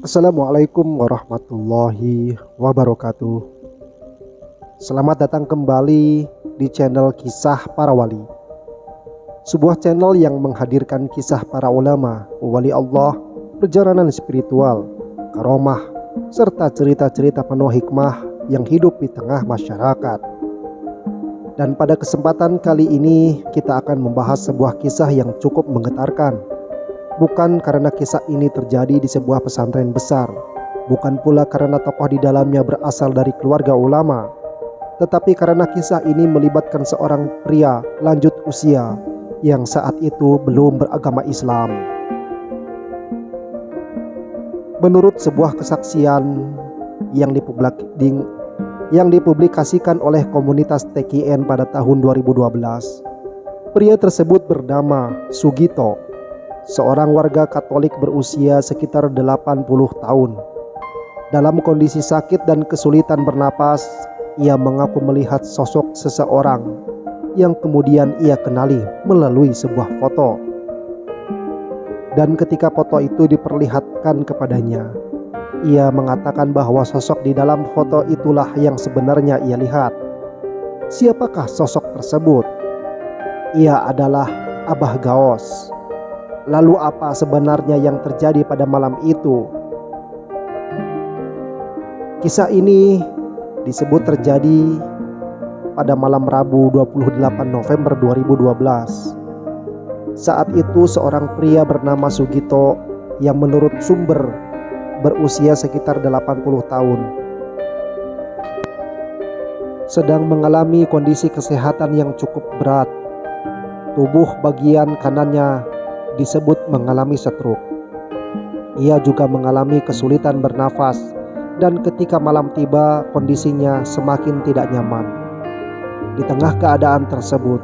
Assalamualaikum warahmatullahi wabarakatuh. Selamat datang kembali di channel Kisah Para Wali, sebuah channel yang menghadirkan kisah para ulama, wali Allah, perjalanan spiritual, karomah, serta cerita-cerita penuh hikmah yang hidup di tengah masyarakat. Dan pada kesempatan kali ini kita akan membahas sebuah kisah yang cukup menggetarkan. Bukan karena kisah ini terjadi di sebuah pesantren besar, bukan pula karena tokoh di dalamnya berasal dari keluarga ulama, tetapi karena kisah ini melibatkan seorang pria lanjut usia yang saat itu belum beragama Islam. Menurut sebuah kesaksian yang dipublikasikan oleh komunitas TKN pada tahun 2012, pria tersebut bernama Sugito, seorang warga Katolik berusia sekitar 80 tahun. Dalam kondisi sakit dan kesulitan bernapas, ia mengaku melihat sosok seseorang yang kemudian ia kenali melalui sebuah foto. Dan ketika foto itu diperlihatkan kepadanya, ia mengatakan bahwa sosok di dalam foto itulah yang sebenarnya ia lihat. Siapakah sosok tersebut? Ia adalah Abah Gaos. Lalu apa sebenarnya yang terjadi pada malam itu? Kisah ini disebut terjadi pada malam Rabu 28 November 2012. Saat itu seorang pria bernama Sugito yang menurut sumber berusia sekitar 80 tahun sedang mengalami kondisi kesehatan yang cukup berat. Tubuh bagian kanannya disebut mengalami stroke. Ia juga mengalami kesulitan bernafas, dan ketika malam tiba kondisinya semakin tidak nyaman. Di tengah keadaan tersebut,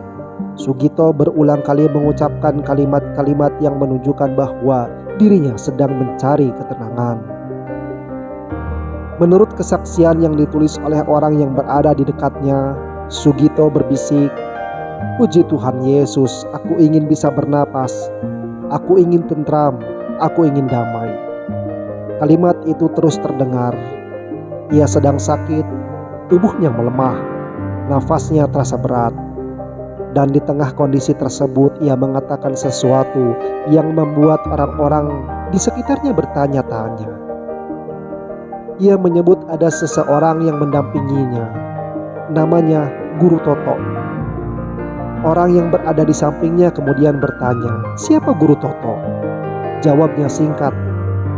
Sugito berulang kali mengucapkan kalimat-kalimat yang menunjukkan bahwa dirinya sedang mencari ketenangan. Menurut kesaksian yang ditulis oleh orang yang berada di dekatnya, Sugito berbisik, "Puji Tuhan Yesus, aku ingin bisa bernapas. Aku ingin tentram, aku ingin damai." Kalimat itu terus terdengar. Ia sedang sakit, tubuhnya melemah, nafasnya terasa berat. Dan di tengah kondisi tersebut ia mengatakan sesuatu yang membuat orang-orang di sekitarnya bertanya-tanya. Ia menyebut ada seseorang yang mendampinginya. Namanya Guru Toto. Orang yang berada di sampingnya kemudian bertanya, "Siapa Guru Toto?" Jawabnya singkat,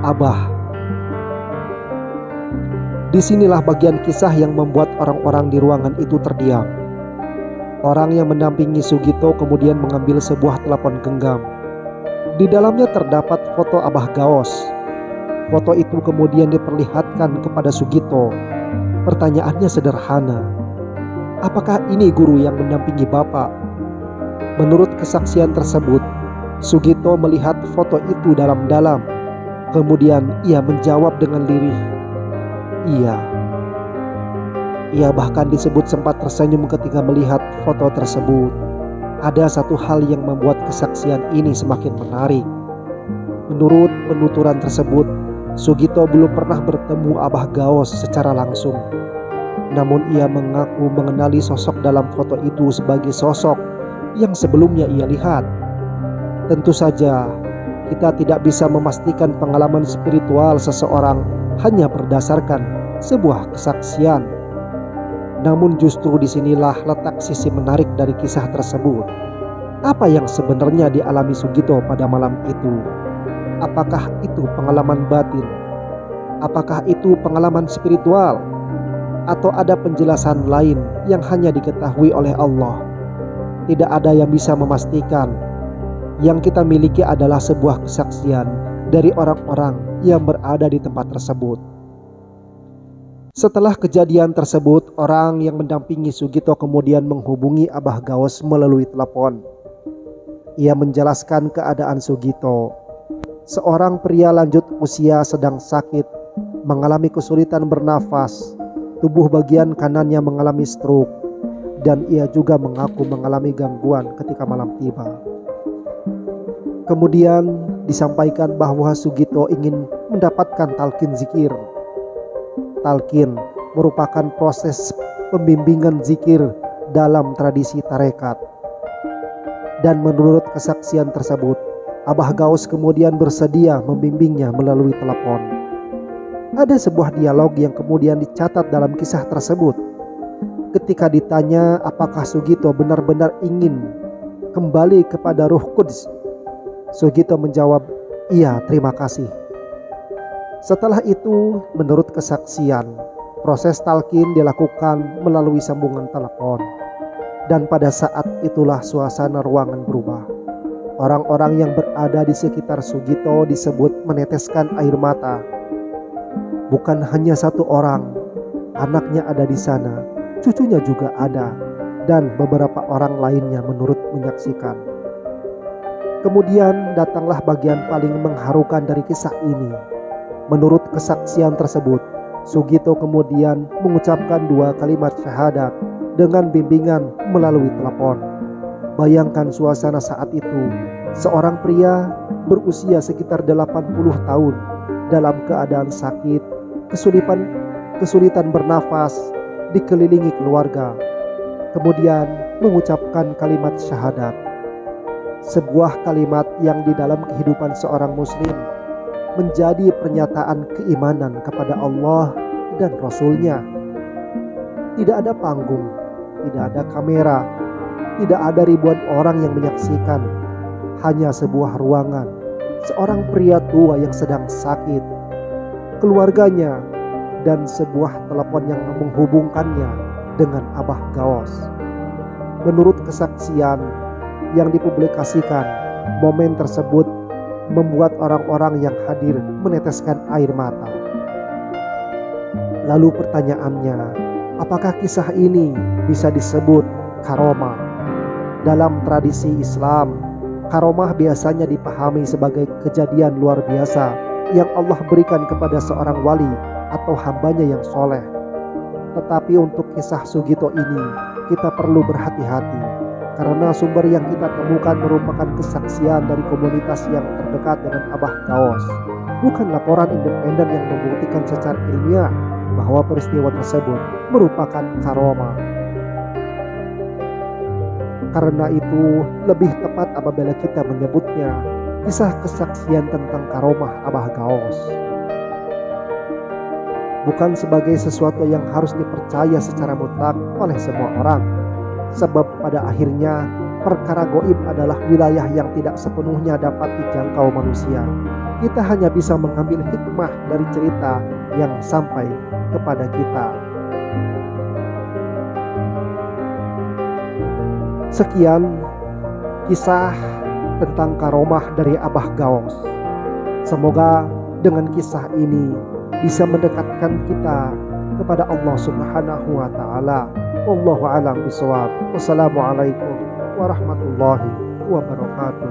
"Abah." Disinilah bagian kisah yang membuat orang-orang di ruangan itu terdiam. Orang yang mendampingi Sugito kemudian mengambil sebuah telepon genggam. Di dalamnya terdapat foto Abah Gaos. Foto itu kemudian diperlihatkan kepada Sugito. Pertanyaannya sederhana, apakah ini guru yang mendampingi Bapak? Menurut kesaksian tersebut, Sugito melihat foto itu dalam-dalam. Kemudian ia menjawab dengan lirih, "Iya." Ia bahkan disebut sempat tersenyum ketika melihat foto tersebut. Ada satu hal yang membuat kesaksian ini semakin menarik. Menurut penuturan tersebut, Sugito belum pernah bertemu Abah Gaos secara langsung. Namun ia mengaku mengenali sosok dalam foto itu sebagai sosok yang sebelumnya ia lihat. Tentu saja kita tidak bisa memastikan pengalaman spiritual seseorang hanya berdasarkan sebuah kesaksian. Namun justru disinilah letak sisi menarik dari kisah tersebut. Apa yang sebenarnya dialami Sugito pada malam itu? Apakah itu pengalaman batin? Apakah itu pengalaman spiritual? Atau ada penjelasan lain yang hanya diketahui oleh Allah? Tidak ada yang bisa memastikan. Yang kita miliki adalah sebuah kesaksian dari orang-orang yang berada di tempat tersebut. Setelah kejadian tersebut, orang yang mendampingi Sugito kemudian menghubungi Abah Gaos melalui telepon. Ia menjelaskan keadaan Sugito. Seorang pria lanjut usia sedang sakit, mengalami kesulitan bernafas, tubuh bagian kanannya mengalami stroke, dan ia juga mengaku mengalami gangguan ketika malam tiba. Kemudian disampaikan bahwa Sugito ingin mendapatkan talqin zikir. Talqin merupakan proses pembimbingan zikir dalam tradisi tarekat. Dan menurut kesaksian tersebut, Abah Gaus kemudian bersedia membimbingnya melalui telepon. Ada sebuah dialog yang kemudian dicatat dalam kisah tersebut. Ketika ditanya apakah Sugito benar-benar ingin kembali kepada Ruh Quds, Sugito menjawab, "Iya, terima kasih." Setelah itu, menurut kesaksian, proses talqin dilakukan melalui sambungan telepon. Dan pada saat itulah suasana ruangan berubah. Orang-orang yang berada di sekitar Sugito disebut meneteskan air mata. Bukan hanya satu orang, anaknya ada di sana, cucunya juga ada, dan beberapa orang lainnya menurut menyaksikan. Kemudian datanglah bagian paling mengharukan dari kisah ini. Menurut kesaksian tersebut, Sugito kemudian mengucapkan 2 kalimat syahadat dengan bimbingan melalui telepon. Bayangkan suasana saat itu, seorang pria berusia sekitar 80 tahun dalam keadaan sakit, kesulitan bernafas, dikelilingi keluarga, kemudian mengucapkan kalimat syahadat. Sebuah kalimat yang di dalam kehidupan seorang muslim menjadi pernyataan keimanan kepada Allah dan Rasul-Nya. Tidak ada panggung, tidak ada kamera, tidak ada ribuan orang yang menyaksikan. Hanya sebuah ruangan, seorang pria tua yang sedang sakit, keluarganya, dan sebuah telepon yang menghubungkannya dengan Abah Gaos. Menurut kesaksian yang dipublikasikan, momen tersebut membuat orang-orang yang hadir meneteskan air mata. Lalu pertanyaannya, apakah kisah ini bisa disebut karomah? Dalam tradisi Islam, karomah biasanya dipahami sebagai kejadian luar biasa yang Allah berikan kepada seorang wali atau hambanya yang soleh. Tetapi untuk kisah Sugito ini, kita perlu berhati-hati karena sumber yang kita temukan merupakan kesaksian dari komunitas yang terdekat dengan Abah Gaos, bukan laporan independen yang membuktikan secara ilmiah bahwa peristiwa tersebut merupakan karomah. Karena itu, lebih tepat apabila kita menyebutnya kisah kesaksian tentang karomah Abah Gaos. Bukan sebagai sesuatu yang harus dipercaya secara mutlak oleh semua orang. Sebab pada akhirnya perkara goib adalah wilayah yang tidak sepenuhnya dapat dijangkau manusia. Kita hanya bisa mengambil hikmah dari cerita yang sampai kepada kita. Sekian kisah tentang karomah dari Abah Gaos. Semoga dengan kisah ini bisa mendekatkan kita kepada Allah Subhanahu wa taala. Wallahu a'lam bishawab. Wassalamualaikum warahmatullahi wabarakatuh.